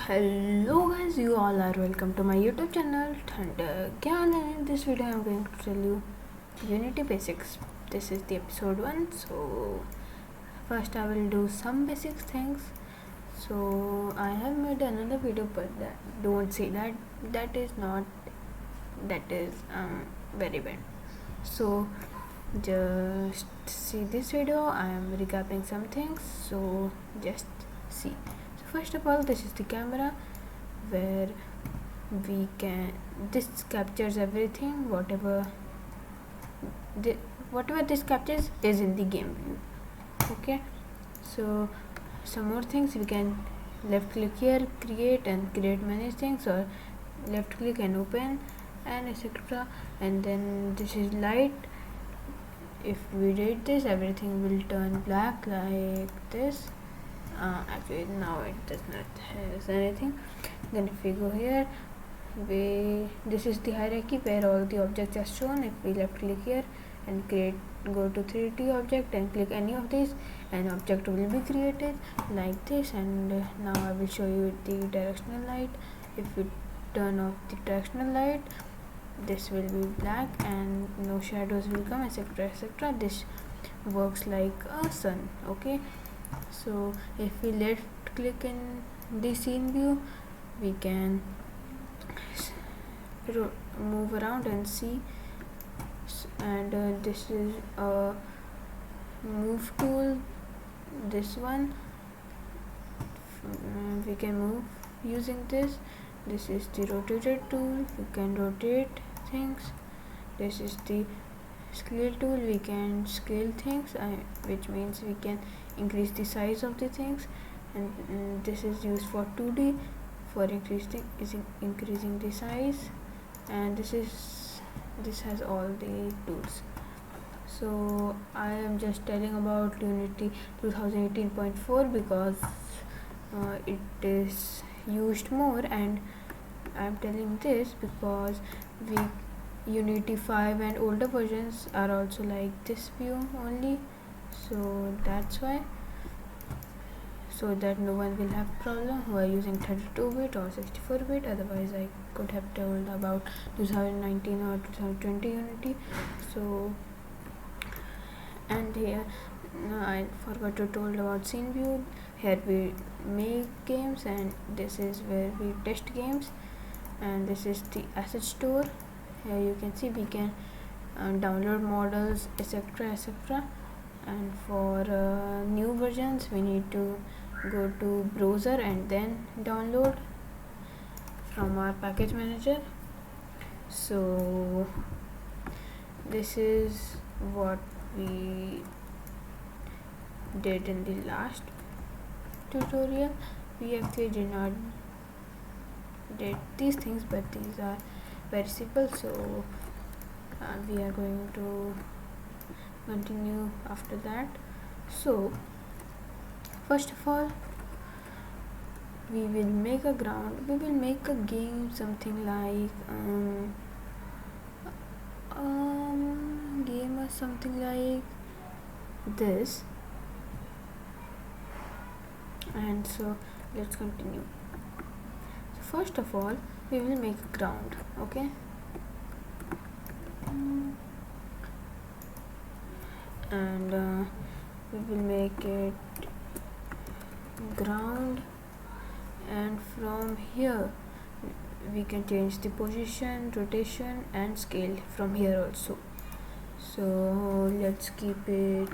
Hello guys, you all are welcome to my YouTube channel Thunder Gyan, and in this video I am going to tell you Unity basics. This is the episode 1. So first I will do some basic things. So I have made another video, but don't say that is not very bad. So just see this video. I am recapping some things, so just see. So first of all, this is the camera where this captures everything. Whatever this captures is in the game view. Okay, so some more things, we can left click here, create many things, or left click and open and etc. And then this is light. If we read this, everything will turn black like this. Actually now it does not has anything. Then if we go here, this is the hierarchy where all the objects are shown. If we left click here and go to 3D object and click any of these, an object will be created like this. And now I will show you the directional light. If we turn off the directional light, this will be black and no shadows will come, etc etc. This works like a sun. Okay, so if we left click in the scene view, we can move around and see. And this is a move tool. This one we can move using this. This is the rotated tool, you can rotate things. This is the scale tool, we can scale things, which means we can increase the size of the things. And this is used for 2D, for increasing the size. And this has all the tools. So I am just telling about Unity 2018.4 because it is used more, and I am telling this because Unity 5 and older versions are also like this view only, so that's why, so that no one will have problem who are using 32-bit or 64-bit. Otherwise I could have told about 2019 or 2020 Unity. So, and here I forgot to told about scene view. Here we make games, and this is where we test games. And this is the asset store. Here you can see we can download models, etc etc. And for new versions we need to go to browser and then download from our package manager. So this is what we did in the last tutorial. We actually did not did these things, but these are very simple, so we are going to continue after that. So first of all, we will make a ground. We will make a game, something like game or something like this. And so let's continue. So first of all, we will make a ground. Okay, and we will make it ground, and from here we can change the position, rotation and scale from here also. So let's keep it